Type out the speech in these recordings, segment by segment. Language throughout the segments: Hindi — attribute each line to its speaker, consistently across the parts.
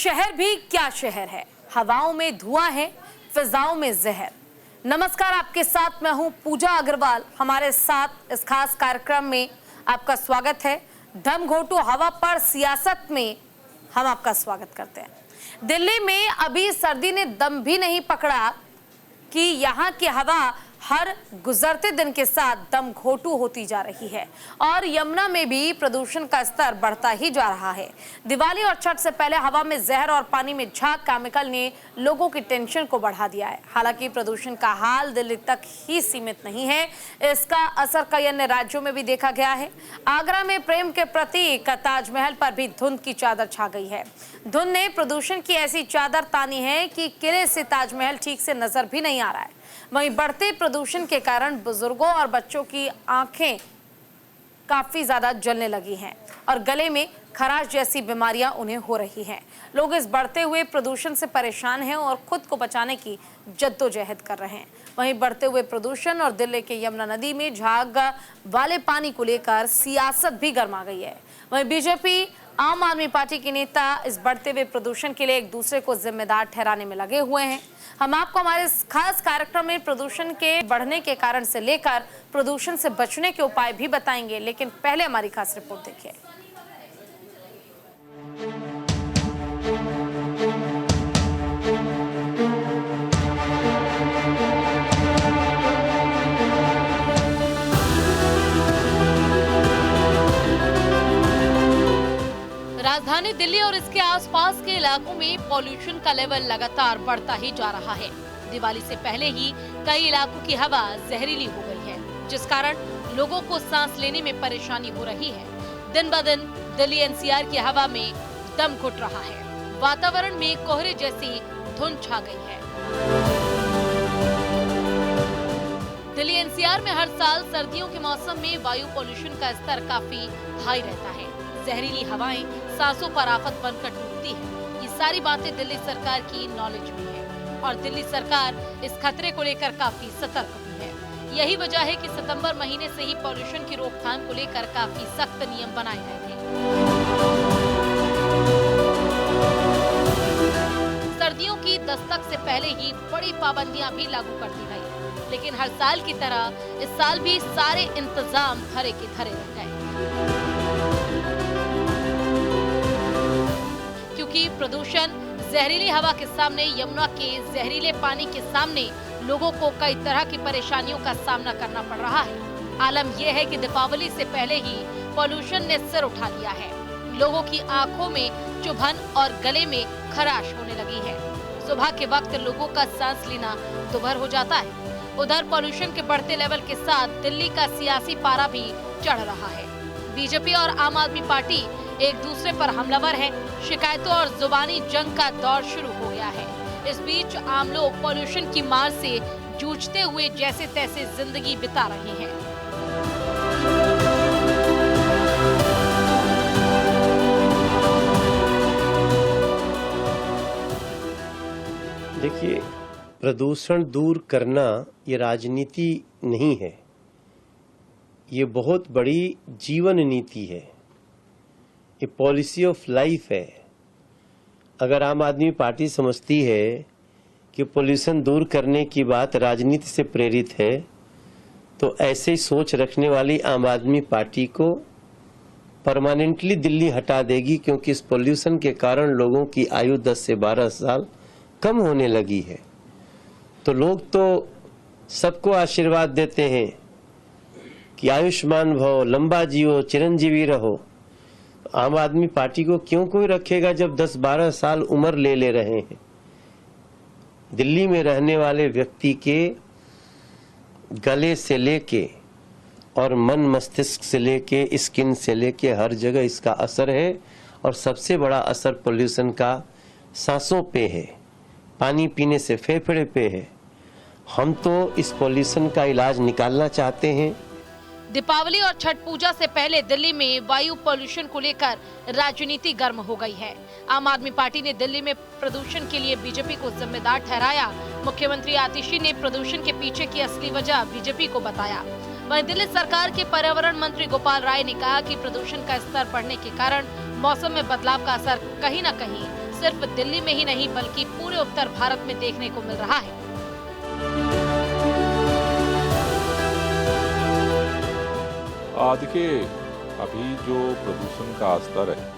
Speaker 1: शहर भी क्या शहर है, हवाओं में धुआं है, फिजाओं में जहर। नमस्कार, आपके साथ मैं हूं पूजा अग्रवाल। हमारे साथ इस खास कार्यक्रम में आपका स्वागत है। दम घोटू हवा पर सियासत में हम आपका स्वागत करते हैं। दिल्ली में अभी सर्दी ने दम भी नहीं पकड़ा कि यहाँ की हवा हर गुजरते दिन के साथ दम घोटू होती जा रही है और यमुना में भी प्रदूषण का स्तर बढ़ता ही जा रहा है। दिवाली और छठ से पहले हवा में जहर और पानी में झाग केमिकल ने लोगों की टेंशन को बढ़ा दिया है। हालांकि प्रदूषण का हाल दिल्ली तक ही सीमित नहीं है, इसका असर कई अन्य राज्यों में भी देखा गया है। आगरा में प्रेम के प्रतीक ताजमहल पर भी धुंध की चादर छा गई है। धुंध ने प्रदूषण की ऐसी चादर तानी है कि किले से ताजमहल ठीक से नजर भी नहीं आ रहा है। वहीं बढ़ते प्रदूषण के कारण बुजुर्गों और बच्चों की आंखें काफी ज्यादा जलने लगी हैं और गले में खराश जैसी बीमारियां उन्हें हो रही हैं। लोग इस बढ़ते हुए प्रदूषण से परेशान हैं और खुद को बचाने की जद्दोजहद कर रहे हैं। वहीं बढ़ते हुए प्रदूषण और दिल्ली के यमुना नदी में झाग वाले पानी को लेकर सियासत भी गर्मा गई है। वहीं बीजेपी आम आदमी पार्टी के नेता इस बढ़ते हुए प्रदूषण के लिए एक दूसरे को जिम्मेदार ठहराने में लगे हुए हैं। हम आपको हमारे इस खास कार्यक्रम में प्रदूषण के बढ़ने के कारण से लेकर प्रदूषण से बचने के उपाय भी बताएंगे, लेकिन पहले हमारी खास रिपोर्ट देखिए। राजधानी दिल्ली और इसके आसपास के इलाकों में पॉल्यूशन का लेवल लगातार बढ़ता ही जा रहा है। दिवाली से पहले ही कई इलाकों की हवा जहरीली हो गई है, जिस कारण लोगों को सांस लेने में परेशानी हो रही है। दिन ब दिन दिल्ली एनसीआर की हवा में दम घुट रहा है। वातावरण में कोहरे जैसी धुंध छा गई है। दिल्ली एनसीआर में हर साल सर्दियों के मौसम में वायु पॉल्यूशन का स्तर काफी हाई रहता है। जहरीली हवाएं सांसों पर आफत बनकर टूटती है। ये सारी बातें दिल्ली सरकार की नॉलेज में है और दिल्ली सरकार इस खतरे को लेकर काफी सतर्क भी है। यही वजह है कि सितंबर महीने से ही पॉल्यूशन की रोकथाम को लेकर काफी सख्त नियम बनाए गए थे। सर्दियों की दस्तक से पहले ही बड़ी पाबंदियां भी लागू कर दी गई, लेकिन हर साल की तरह इस साल भी सारे इंतजाम धरे के धरे रह गए, क्योंकि प्रदूषण जहरीली हवा के सामने, यमुना के जहरीले पानी के सामने लोगों को कई तरह की परेशानियों का सामना करना पड़ रहा है। आलम यह है कि दीपावली से पहले ही पॉल्यूशन ने सिर उठा लिया है। लोगों की आंखों में चुभन और गले में खराश होने लगी है। सुबह के वक्त लोगों का सांस लेना दुभर हो जाता है। उधर पॉल्यूशन के बढ़ते लेवल के साथ दिल्ली का सियासी पारा भी चढ़ रहा है। बीजेपी और आम आदमी पार्टी एक दूसरे पर हमलावर है। शिकायतों और जुबानी जंग का दौर शुरू हो गया है। इस बीच आम लोग पॉल्यूशन की मार से जूझते हुए जैसे तैसे जिंदगी बिता रहे हैं।
Speaker 2: देखिए, प्रदूषण दूर करना ये राजनीति नहीं है, ये बहुत बड़ी जीवन नीति है, ये पॉलिसी ऑफ लाइफ है। अगर आम आदमी पार्टी समझती है कि पॉल्यूशन दूर करने की बात राजनीति से प्रेरित है, तो ऐसे ही सोच रखने वाली आम आदमी पार्टी को परमानेंटली दिल्ली हटा देगी, क्योंकि इस पॉल्यूशन के कारण लोगों की आयु 10 से 12 साल कम होने लगी है। तो लोग तो सबको आशीर्वाद देते हैं कि आयुष्मान भव, लंबा जियो, चिरंजीवी रहो। आम आदमी पार्टी को क्यों कोई रखेगा जब 10-12 साल उम्र ले रहे हैं। दिल्ली में रहने वाले व्यक्ति के गले से लेके और मन मस्तिष्क से लेके स्किन से लेके हर जगह इसका असर है। और सबसे बड़ा असर पॉल्यूशन का सांसों पे है, पानी पीने से फेफड़े पे है। हम तो इस पॉल्यूशन का इलाज निकालना चाहते हैं।
Speaker 1: दीपावली और छठ पूजा से पहले दिल्ली में वायु पॉल्यूशन को लेकर राजनीति गर्म हो गई है। आम आदमी पार्टी ने दिल्ली में प्रदूषण के लिए बीजेपी को जिम्मेदार ठहराया। मुख्यमंत्री आतिशी ने प्रदूषण के पीछे की असली वजह बीजेपी को बताया। वहीं दिल्ली सरकार के पर्यावरण मंत्री गोपाल राय ने कहा कि प्रदूषण का स्तर बढ़ने के कारण मौसम में बदलाव का असर कहीं न कहीं सिर्फ दिल्ली में ही नहीं बल्कि पूरे उत्तर भारत में देखने को मिल रहा है।
Speaker 3: देखिए, अभी जो प्रदूषण का स्तर है,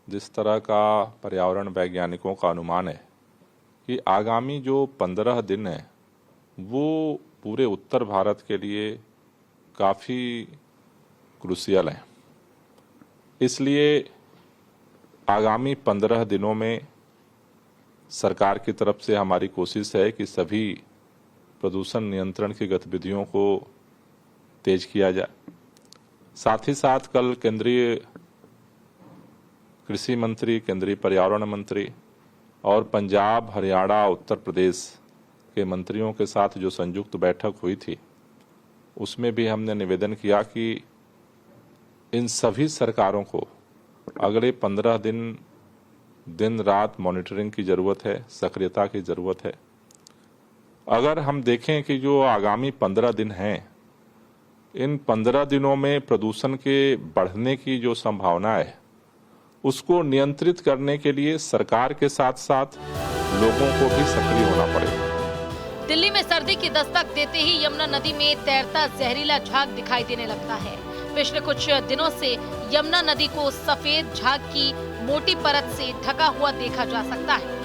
Speaker 3: जिस तरह का पर्यावरण वैज्ञानिकों का अनुमान है कि आगामी जो 15 दिन है वो पूरे उत्तर भारत के लिए काफ़ी क्रूशियल हैं। इसलिए आगामी 15 दिनों में सरकार की तरफ से हमारी कोशिश है कि सभी प्रदूषण नियंत्रण की गतिविधियों को तेज किया जाए। साथ ही साथ कल केंद्रीय कृषि मंत्री, केंद्रीय पर्यावरण मंत्री और पंजाब, हरियाणा, उत्तर प्रदेश के मंत्रियों के साथ जो संयुक्त बैठक हुई थी, उसमें भी हमने निवेदन किया कि इन सभी सरकारों को अगले 15 दिन रात मॉनिटरिंग की ज़रूरत है, सक्रियता की ज़रूरत है। अगर हम देखें कि जो आगामी 15 दिन हैं, इन 15 दिनों में प्रदूषण के बढ़ने की जो संभावना है उसको नियंत्रित करने के लिए सरकार के साथ साथ लोगों को भी सक्रिय होना पड़ेगा।
Speaker 1: दिल्ली में सर्दी की दस्तक देते ही यमुना नदी में तैरता जहरीला झाग दिखाई देने लगता है। पिछले कुछ दिनों से यमुना नदी को सफेद झाग की मोटी परत से ढका हुआ देखा जा सकता है।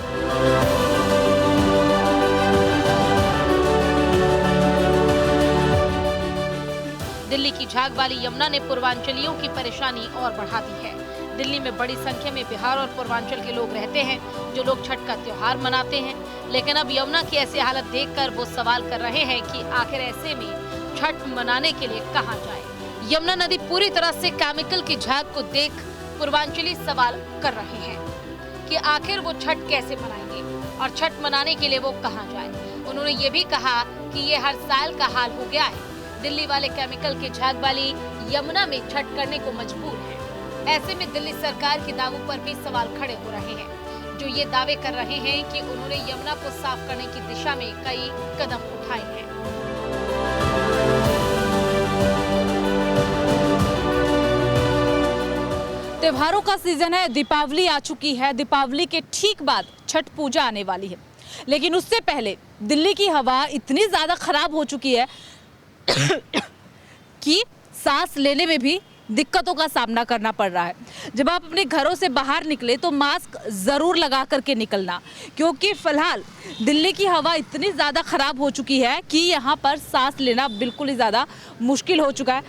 Speaker 1: दिल्ली की झाग वाली यमुना ने पूर्वांचलियों की परेशानी और बढ़ा दी है। दिल्ली में बड़ी संख्या में बिहार और पूर्वांचल के लोग रहते हैं जो लोग छठ का त्योहार मनाते हैं, लेकिन अब यमुना की ऐसी हालत देखकर वो सवाल कर रहे हैं कि आखिर ऐसे में छठ मनाने के लिए कहां जाए। यमुना नदी पूरी तरह से केमिकल की झाग को देख पूर्वांचली सवाल कर रहे हैं कि आखिर वो छठ कैसे मनाएंगे और छठ मनाने के लिए वो कहां जाए। उन्होंने ये भी कहा कि ये हर साल का हाल हो गया है। दिल्ली वाले केमिकल की झाग वाली यमुना में छठ करने को मजबूर है। ऐसे में दिल्ली सरकार के दावों पर भी सवाल खड़े हो रहे हैं, जो ये दावे कर रहे हैं कि उन्होंने यमुना को साफ करने की दिशा में कई कदम उठाए हैं। त्योहारों का सीजन है, दीपावली आ चुकी है। दीपावली के ठीक बाद छठ पूजा आने वाली है, लेकिन उससे पहले दिल्ली की हवा इतनी ज्यादा खराब हो चुकी है कि सांस लेने में भी दिक्कतों का सामना करना पड़ रहा है। जब आप अपने घरों से बाहर निकले तो मास्क ज़रूर लगा करके निकलना, क्योंकि फिलहाल दिल्ली की हवा इतनी ज़्यादा ख़राब हो चुकी है कि यहाँ पर सांस लेना बिल्कुल ही ज़्यादा मुश्किल हो चुका है।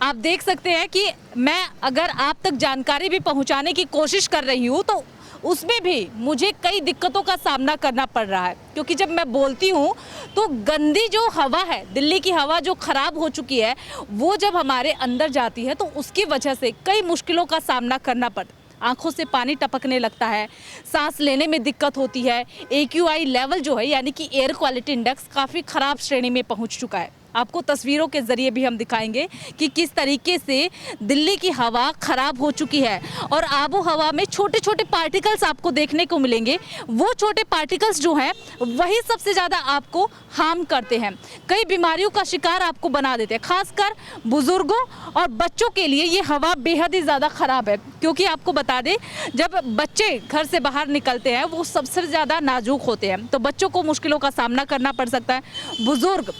Speaker 1: आप देख सकते हैं कि मैं अगर आप तक जानकारी भी पहुँचाने की कोशिश कर रही हूँ तो उसमें भी मुझे कई दिक्कतों का सामना करना पड़ रहा है, क्योंकि जब मैं बोलती हूँ तो गंदी जो हवा है, दिल्ली की हवा जो खराब हो चुकी है, वो जब हमारे अंदर जाती है तो उसकी वजह से कई मुश्किलों का सामना करना पड़ता है। आंखों से पानी टपकने लगता है, सांस लेने में दिक्कत होती है। AQI लेवल जो है यानी कि एयर क्वालिटी इंडेक्स काफ़ी ख़राब श्रेणी में पहुँच चुका है। आपको तस्वीरों के ज़रिए भी हम दिखाएंगे कि किस तरीके से दिल्ली की हवा ख़राब हो चुकी है और आबो हवा में छोटे छोटे पार्टिकल्स आपको देखने को मिलेंगे। वो छोटे पार्टिकल्स जो हैं वही सबसे ज़्यादा आपको हार्म करते हैं, कई बीमारियों का शिकार आपको बना देते हैं। खासकर बुज़ुर्गों और बच्चों के लिए ये हवा बेहद ही ज़्यादा ख़राब है, क्योंकि आपको बता दें जब बच्चे घर से बाहर निकलते हैं वो सबसे ज़्यादा नाजुक होते हैं, तो बच्चों को मुश्किलों का सामना करना पड़ सकता है। बुज़ुर्ग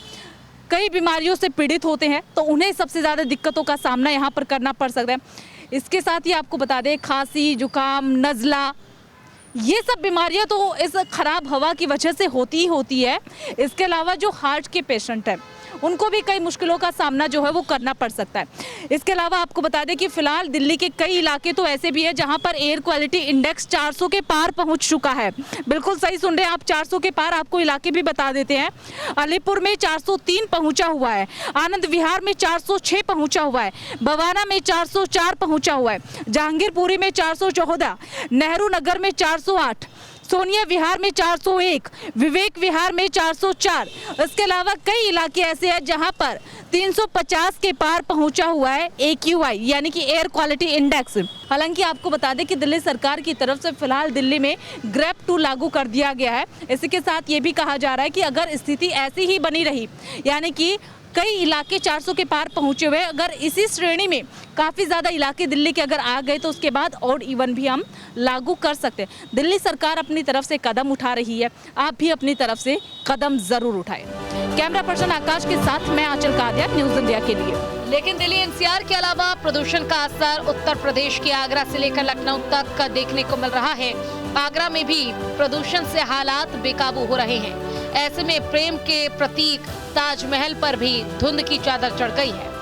Speaker 1: कई बीमारियों से पीड़ित होते हैं तो उन्हें सबसे ज़्यादा दिक्कतों का सामना यहाँ पर करना पड़ सकता है। इसके साथ ही आपको बता दें खांसी, जुकाम, नज़ला, ये सब बीमारियाँ तो इस खराब हवा की वजह से होती ही होती है। इसके अलावा जो हार्ट के पेशेंट हैं उनको भी कई मुश्किलों का सामना जो है वो करना पड़ सकता है। इसके अलावा आपको बता दें कि फ़िलहाल दिल्ली के कई इलाके तो ऐसे भी हैं जहां पर एयर क्वालिटी इंडेक्स 400 के पार पहुंच चुका है। बिल्कुल सही सुन रहे हैं आप, 400 के पार। आपको इलाके भी बता देते हैं। अलीपुर में 403 पहुंचा हुआ है, आनंद विहार में 406 पहुंचा हुआ है, बवाना में 404 पहुंचा हुआ है, जहांगीरपुरी में 414, नेहरू नगर में 408, सोनिया विहार में 401, विवेक विहार में 404। इसके अलावा कई इलाके ऐसे हैं जहां पर 350 के पार पहुंचा हुआ है AQI यानी कि एयर क्वालिटी इंडेक्स। हालांकि आपको बता दें कि दिल्ली सरकार की तरफ से फिलहाल दिल्ली में ग्रेप 2 लागू कर दिया गया है। इसी के साथ ये भी कहा जा रहा है कि अगर स्थिति ऐसी ही बनी रही, यानी कि
Speaker 4: कई इलाके 400 के पार पहुंचे हुए हैं। अगर इसी श्रेणी में काफ़ी ज़्यादा इलाके दिल्ली के अगर आ गए तो उसके बाद ऑड इवन भी हम लागू कर सकते हैं। दिल्ली सरकार अपनी तरफ से कदम उठा रही है, आप भी अपनी तरफ से कदम ज़रूर उठाएं। कैमरा पर्सन आकाश के साथ मैं आंचल कादिया, न्यूज़ इंडिया के लिए।
Speaker 1: लेकिन दिल्ली एनसीआर के अलावा प्रदूषण का असर उत्तर प्रदेश के आगरा से लेकर लखनऊ तक का देखने को मिल रहा है। आगरा में भी प्रदूषण से हालात बेकाबू हो रहे हैं। ऐसे में प्रेम के प्रतीक ताजमहल पर भी धुंध की चादर चढ़ गई है।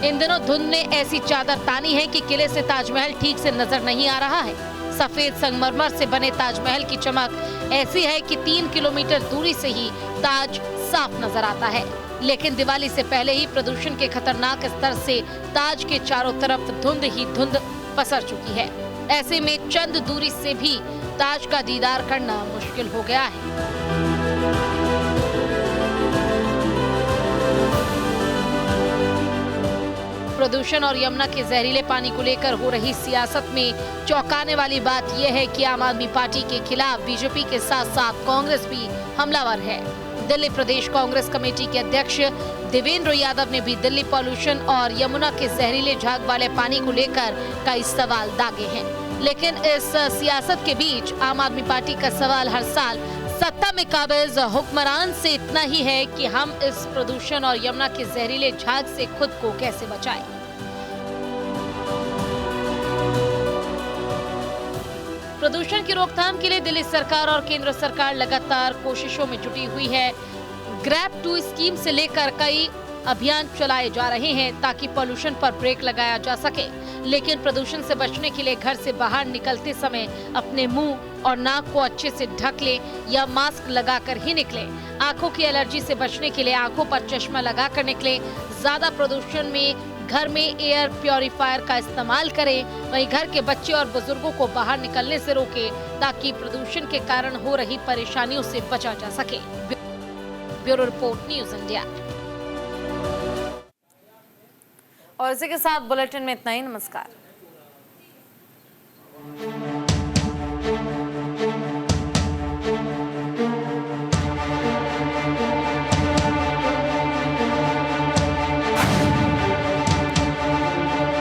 Speaker 1: इन दिनों धुंध ने ऐसी चादर तानी है कि किले से ताजमहल ठीक से नजर नहीं आ रहा है। सफेद संगमरमर से बने ताजमहल की चमक ऐसी है कि 3 किलोमीटर दूरी से ही ताज साफ नजर आता है। लेकिन दिवाली से पहले ही प्रदूषण के खतरनाक स्तर से ताज के चारों तरफ धुंध ही धुंध पसर चुकी है। ऐसे में चंद दूरी से भी ताज का दीदार करना मुश्किल हो गया है। प्रदूषण और यमुना के जहरीले पानी को लेकर हो रही सियासत में चौंकाने वाली बात यह है कि आम आदमी पार्टी के खिलाफ बीजेपी के साथ साथ कांग्रेस भी हमलावर है। दिल्ली प्रदेश कांग्रेस कमेटी के अध्यक्ष देवेंद्र यादव ने भी दिल्ली पॉल्यूशन और यमुना के जहरीले झाग वाले पानी को लेकर कई सवाल दागे हैं। लेकिन इस सियासत के बीच आम आदमी पार्टी का सवाल हर साल सत्ता में काबिज हुक्मरान से इतना ही है कि हम इस प्रदूषण और यमुना के जहरीले झाग से खुद को कैसे बचाएं। प्रदूषण की रोकथाम के लिए दिल्ली सरकार और केंद्र सरकार लगातार कोशिशों में जुटी हुई है। ग्रैब टू स्कीम से लेकर कई अभियान चलाए जा रहे हैं ताकि पॉल्यूशन पर ब्रेक लगाया जा सके। लेकिन प्रदूषण से बचने के लिए घर से बाहर निकलते समय अपने मुंह और नाक को अच्छे से ढक ले या मास्क लगाकर ही निकले। आंखों की एलर्जी से बचने के लिए आंखों पर चश्मा लगाकर निकले। ज्यादा प्रदूषण में घर में एयर प्योरीफायर का इस्तेमाल करें। वहीं घर के बच्चे और बुजुर्गों को बाहर निकलने से रोकें ताकि प्रदूषण के कारण हो रही परेशानियों से बचा जा सके। Bureau report, news India. और इसी के साथ बुलेटिन में इतना ही। नमस्कार।